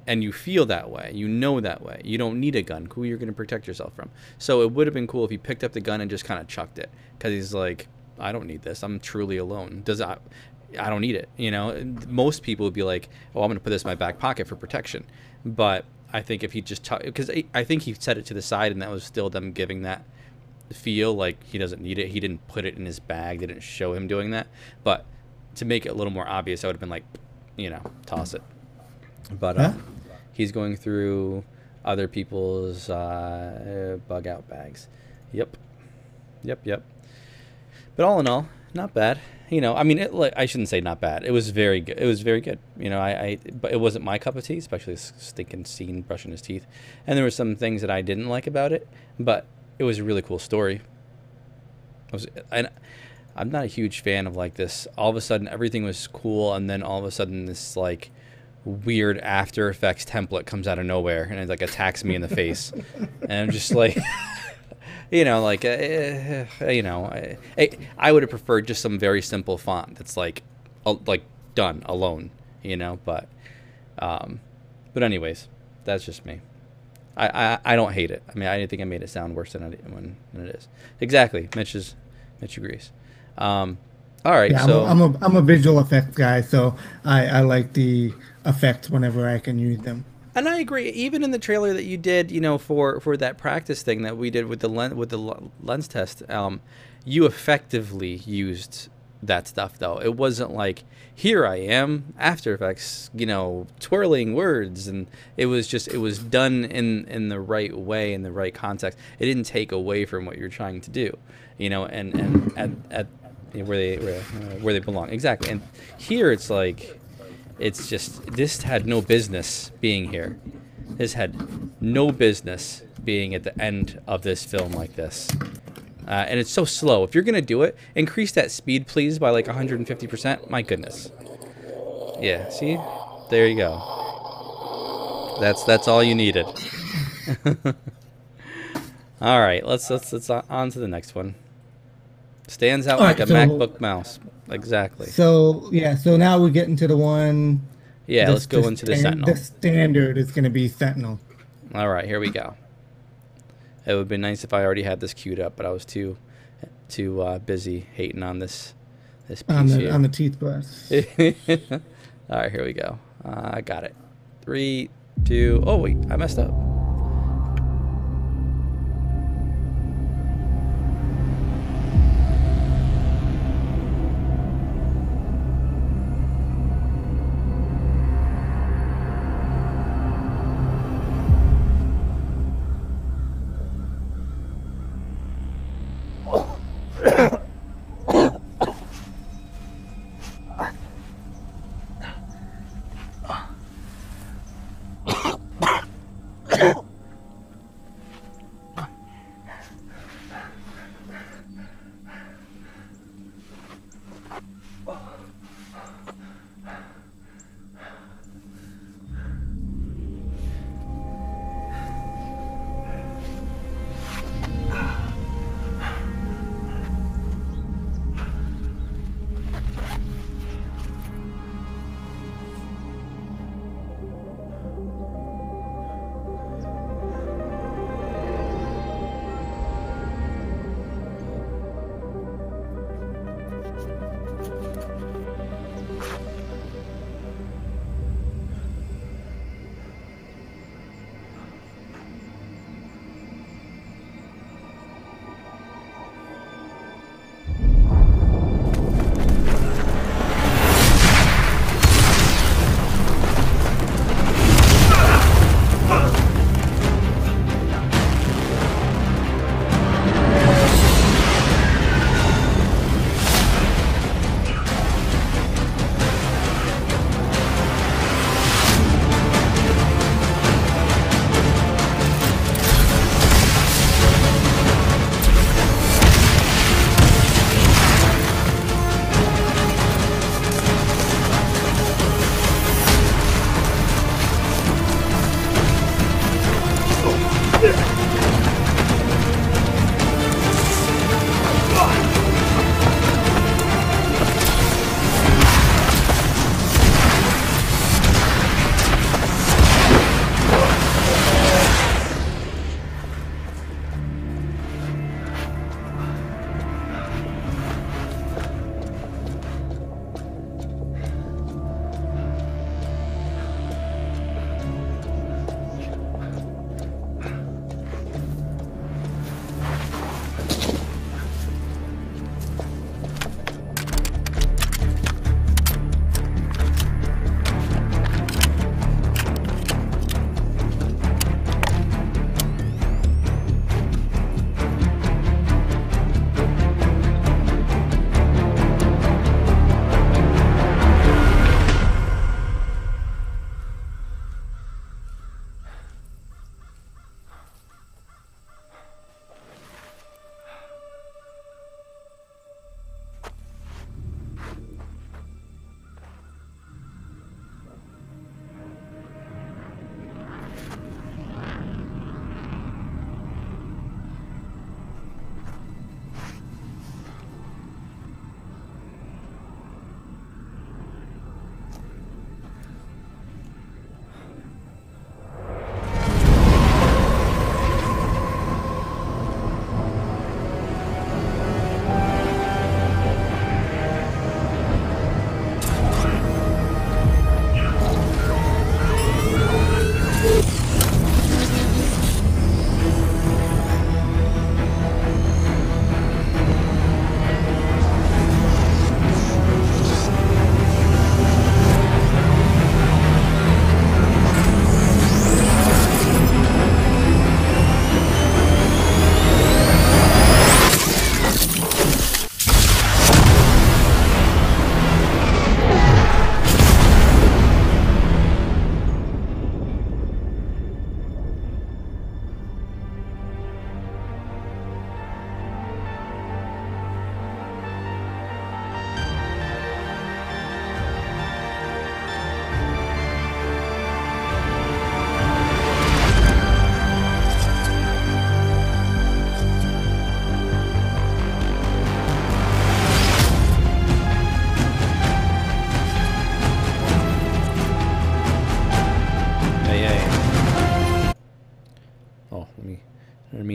A: and you feel that way, you know that way, you don't need a gun. Who you're going to protect yourself from? So it would have been cool if he picked up the gun and just kind of chucked it, because he's like, I don't need this. I'm truly alone. I don't need it. You know, most people would be like, oh, I'm going to put this in my back pocket for protection. But I think if he just, because I think he set it to the side, and that was still them giving that feel like he doesn't need it. He didn't put it in his bag. They didn't show him doing that. But to make it a little more obvious, I would have been like, you know, toss it. But he's going through other people's bug out bags. Yep. But all in all, not bad. You know, I mean, I shouldn't say not bad. It was very good. It was very good. You know, but it wasn't my cup of tea, especially this stinking scene brushing his teeth. And there were some things that I didn't like about it, but it was a really cool story. And I'm not a huge fan of like this. All of a sudden, everything was cool, and then all of a sudden, this like weird After Effects template comes out of nowhere and it like attacks me in the face, and I'm just like. You know, like, you know, I would have preferred just some very simple font that's like done alone, you know, but anyways, that's just me. I don't hate it. I mean, I didn't think I made it sound worse than it is. Exactly. Mitch agrees. All right.
B: Yeah,
A: so
B: I'm a visual effects guy, so I like the effects whenever I can use them.
A: And I agree. Even in the trailer that you did, you know, for that practice thing that we did with the lens test, you effectively used that stuff. Though it wasn't like, here I am, After Effects, you know, twirling words, and it was done in the right way, in the right context. It didn't take away from what you're trying to do, you know, and at where they belong. Exactly. And here it's like. It's just, this had no business being here. This had no business being at the end of this film like this. And it's so slow. If you're going to do it, increase that speed, please, by like 150%. My goodness. Yeah, see? There you go. That's all you needed. All right, let's on to the next one. Stands out like a MacBook mouse. Exactly.
B: So now we get into the one.
A: Yeah, let's go into the Sentinel.
B: The standard is going to be Sentinel.
A: All right, here we go. It would be nice if I already had this queued up, but I was too busy hating on this piece
B: On
A: here.
B: the teeth brush.
A: All right, here we go. I got it. 3, 2. Oh wait, I messed up.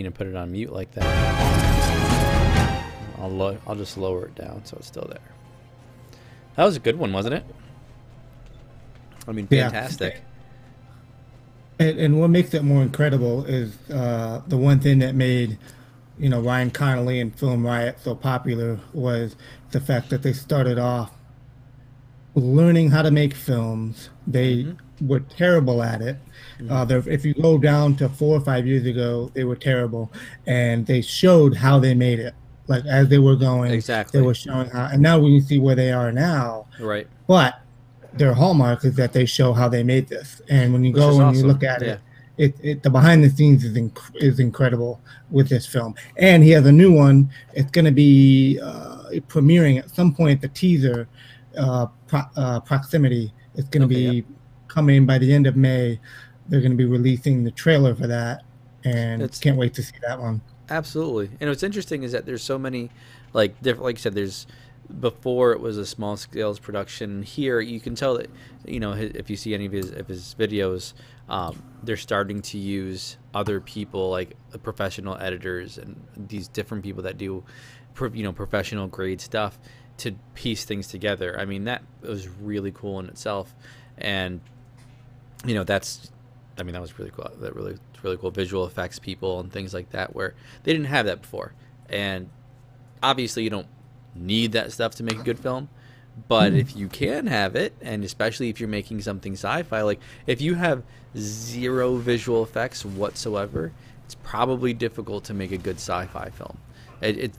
A: mean to put it on mute like that. I'll just lower it down so it's still there. That was a good one, wasn't it? I mean, fantastic.
B: And what makes it more incredible is the one thing that made, Ryan Connolly and Film Riot so popular was the fact that they started off learning how to make films. They were terrible at it. If you go down to 4 or 5 years ago, they were terrible, and they showed how they made it. Like as they were going,
A: exactly,
B: they were showing how. And now we see where they are now.
A: Right.
B: But their hallmark is that they show how they made this, and when you go and you look at it, the behind the scenes is incredible with this film. And he has a new one. It's going to be premiering at some point. The teaser, Proximity, is going to be coming by the end of May. They're going to be releasing the trailer for that, and can't wait to see that one.
A: Absolutely. And what's interesting is that there's so many, like different, like you said, there's, before it was a small scale production. Here you can tell that, if you see any of his videos, they're starting to use other people, like professional editors and these different people that do, professional grade stuff to piece things together. I mean, that was really cool in itself. And, that was really cool. That really cool visual effects people and things like that, where they didn't have that before. And obviously you don't need that stuff to make a good film, but if you can have it, and especially if you're making something sci-fi, like if you have zero visual effects whatsoever, it's probably difficult to make a good sci-fi film.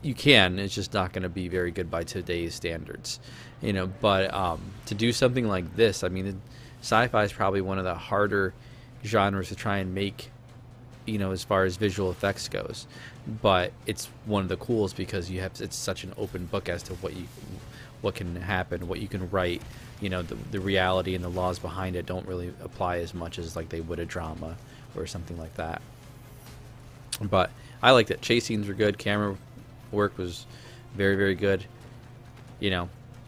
A: You can, it's just not going to be very good by today's standards, but to do something like this, I mean, sci-fi is probably one of the harder genres to try and make, as far as visual effects goes, but it's one of the coolest because it's such an open book as to what can happen, what you can write. The reality and the laws behind it don't really apply as much as like they would a drama or something like that. But I liked it. Chase scenes were good. Camera work was very, very good.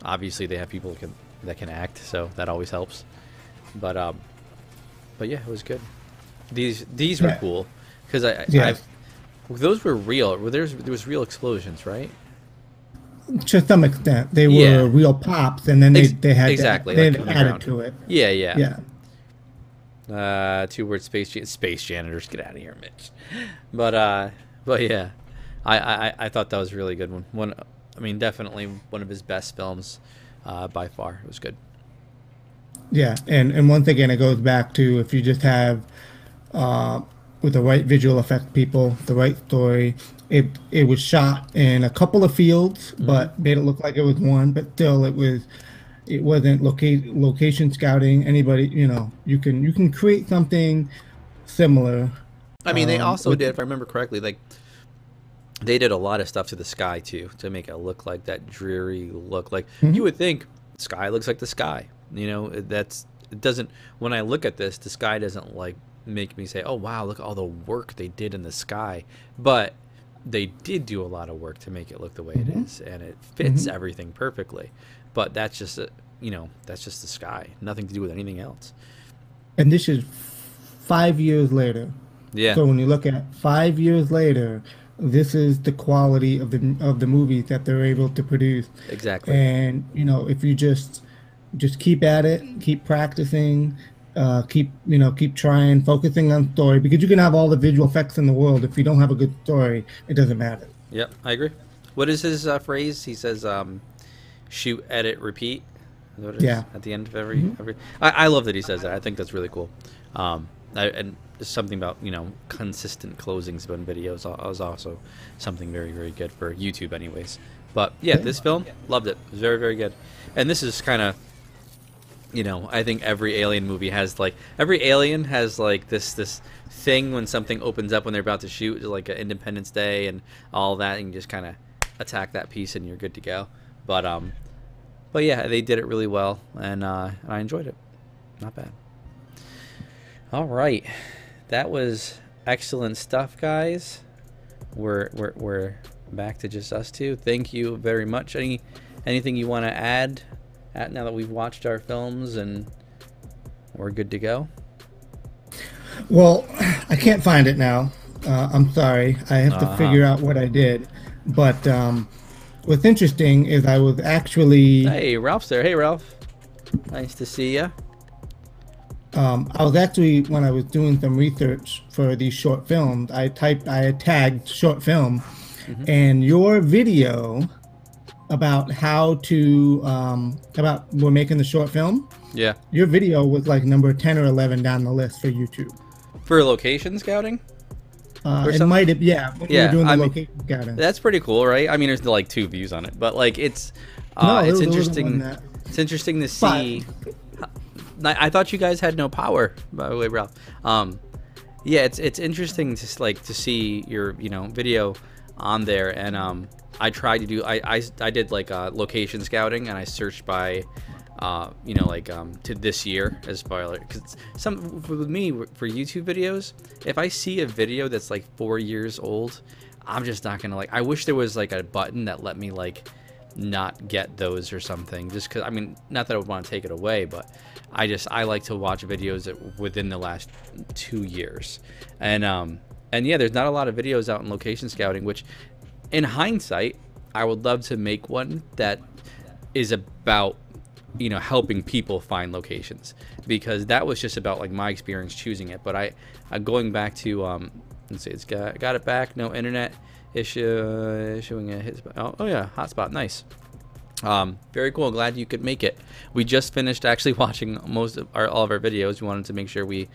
A: Obviously they have people that can act, so that always helps. But yeah, it was good. These were cool because those were real. There was real explosions, right?
B: To some extent, they were real pops, and then they had added to it.
A: Yeah. 2 words: space janitors. Get out of here, Mitch. But yeah, I thought that was a really good one. I mean, definitely one of his best films by far. It was good.
B: Yeah, and once again, it goes back to if you just have with the right visual effect people, the right story. It was shot in a couple of fields, but made it look like it was one. But still, it wasn't location scouting. Anybody, you can create something similar.
A: I mean, they also did, if I remember correctly, like they did a lot of stuff to the sky too to make it look like that dreary look. Like you would think, sky looks like the sky. It doesn't. When I look at this, the sky doesn't like make me say, "Oh wow, look at all the work they did in the sky." But they did do a lot of work to make it look the way it is, and it fits everything perfectly. But that's just that's just the sky. Nothing to do with anything else.
B: And this is 5 years later.
A: Yeah.
B: So when you look at 5 years later, this is the quality of the movies that they're able to produce.
A: Exactly.
B: And if you just keep at it, keep practicing, keep trying, focusing on story, because you can have all the visual effects in the world. If you don't have a good story, it doesn't matter.
A: Yep, I agree. What is his phrase? He says, shoot, edit, repeat. Is what it is at the end of every. I love that he says that. I think that's really cool. And something about consistent closings on videos is also something very, very good for YouTube, anyways. But yeah, this film, loved it. It was very, very good. And this is kind of, I think every Alien movie has every Alien has this thing when something opens up when they're about to shoot, like Independence Day and all that, and you just kind of attack that piece and you're good to go. But yeah, they did it really well, and I enjoyed it. Not bad. All right, that was excellent stuff, guys. We're back to just us two. Thank you very much. Anything you want to add now that we've watched our films and we're good to go?
B: Well, I can't find it now, I'm sorry. I have to figure out what I did. But what's interesting is I was actually
A: Hey, Ralph's there. Hey, Ralph. Nice to see you.
B: I was actually, when I was doing some research for these short films, I had tagged short film, and your video about how to about we're making the short film.
A: Yeah.
B: Your video was like number 10 or 11 down the list for YouTube.
A: For location scouting?
B: It might have, yeah. When you were doing the location scouting.
A: That's pretty cool, right? I mean, there's like 2 views on it, but like it's interesting. It's interesting to see. I thought you guys had no power, by the way, Ralph. Yeah, it's interesting to see your video on there, and I tried to do I did like location scouting, and I searched by to this year as far because with me for YouTube videos, if I see a video that's like 4 years old, I'm just not gonna I wish there was like a button that let me like not get those or something, just because I mean, not that I would want to take it away, but I like to watch videos that within the last 2 years, and yeah, there's not a lot of videos out in location scouting, which in hindsight I would love to make one that is about helping people find locations, because that was just about like my experience choosing it. But I'm going back to let's see, it's got it back, no internet issuing a hit spot. Oh yeah, hotspot, nice. Very cool. Glad you could make it. We just finished actually watching all of our videos. We wanted to make sure we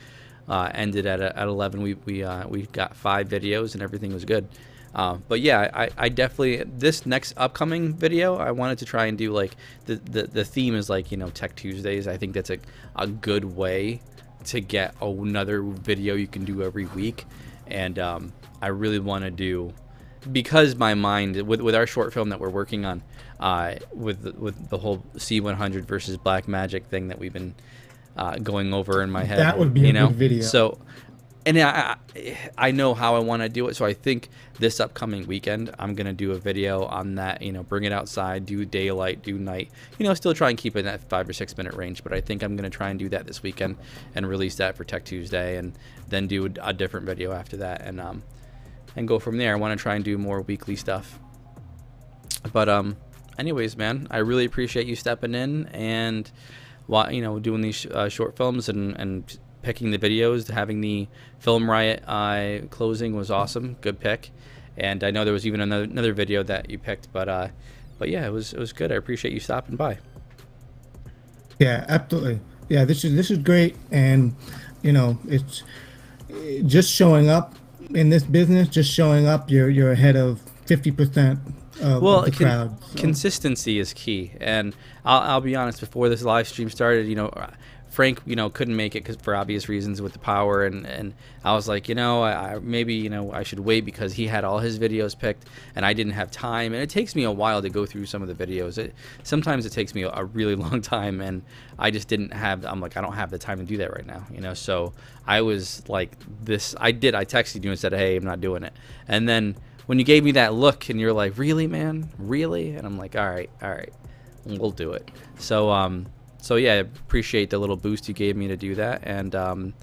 A: ended at 11. We got 5 videos and everything was good. But yeah, I definitely, this next upcoming video, I wanted to try and do like the theme is like Tech Tuesdays. I think that's a good way to get another video you can do every week, and I really want to do, because my mind with our short film that we're working on, with the whole C100 versus Blackmagic thing that we've been going over in my head.
B: That would be a good video.
A: So, and I know how I want to do it. So I think this upcoming weekend I'm gonna do a video on that. Bring it outside, do daylight, do night. Still try and keep it in that 5 or 6 minute range. But I think I'm gonna try and do that this weekend and release that for Tech Tuesday, and then do a different video after that, and go from there. I want to try and do more weekly stuff. But anyways, man, I really appreciate you stepping in and doing these short films and picking the videos. Having the Film Riot closing was awesome. Good pick. And I know there was even another video that you picked, but yeah, it was good. I appreciate you stopping by.
B: Yeah, absolutely. Yeah, this is great, and it's just showing up in this business. Just showing up, you're ahead of 50% of the crowd. So.
A: Consistency is key, and I'll be honest. Before this live stream started, Frank, couldn't make it for obvious reasons with the power, and I was like, maybe I should wait, because he had all his videos picked and I didn't have time, and it takes me a while to go through some of the videos. Sometimes it takes me a really long time, and I just didn't have. I'm like, I don't have the time to do that right now, So I was like, I texted you and said, hey, I'm not doing it, and then when you gave me that look and you're like, really, man, really, and I'm like, all right, we'll do it. So yeah, I appreciate the little boost you gave me to do that. And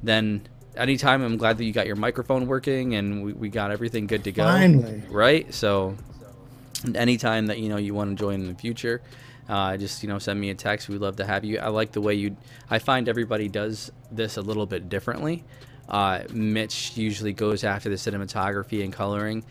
A: then anytime, I'm glad that you got your microphone working and we got everything good to go.
B: Finally.
A: Right? So anytime that, you want to join in the future, just, send me a text. We'd love to have you. I like the way I find everybody does this a little bit differently. Mitch usually goes after the cinematography and coloring.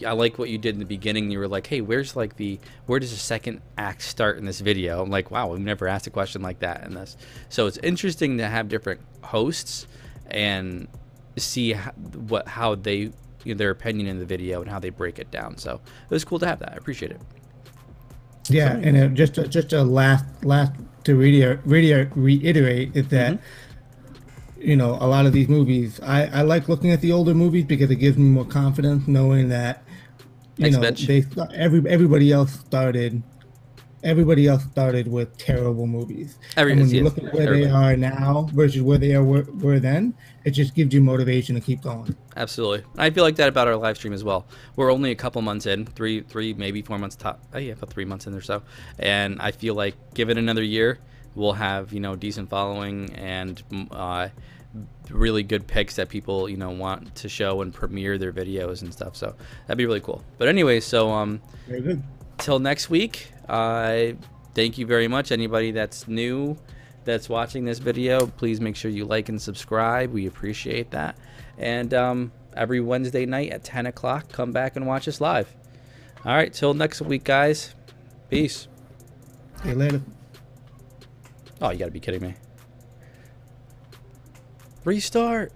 A: I like what you did in the beginning. You were like, hey, where does the second act start in this video? I'm like, wow, we've never asked a question like that in this. So it's interesting to have different hosts and see how they, their opinion in the video and how they break it down. So it was cool to have that. I appreciate it.
B: Yeah, and just a last to reiterate is that. A lot of these movies, I like looking at the older movies because it gives me more confidence knowing that, everybody else started with terrible movies. And when you look at where they are now versus where they were then, it just gives you motivation to keep going.
A: Absolutely. I feel like that about our live stream as well. We're only a couple months in, three, maybe 4 months top. Oh yeah, about 3 months in or so. And I feel like give it another year, we'll have decent following, and really good picks that people, you know, want to show and premiere their videos and stuff. So that'd be really cool. But anyway, so
B: Very good.
A: till next week, thank you very much. Anybody that's new that's watching this video, please make sure you like and subscribe. We appreciate that. And every Wednesday night at 10 o'clock, come back and watch us live. All right, till next week, guys. Peace.
B: See you later.
A: Oh, you gotta be kidding me. Restart.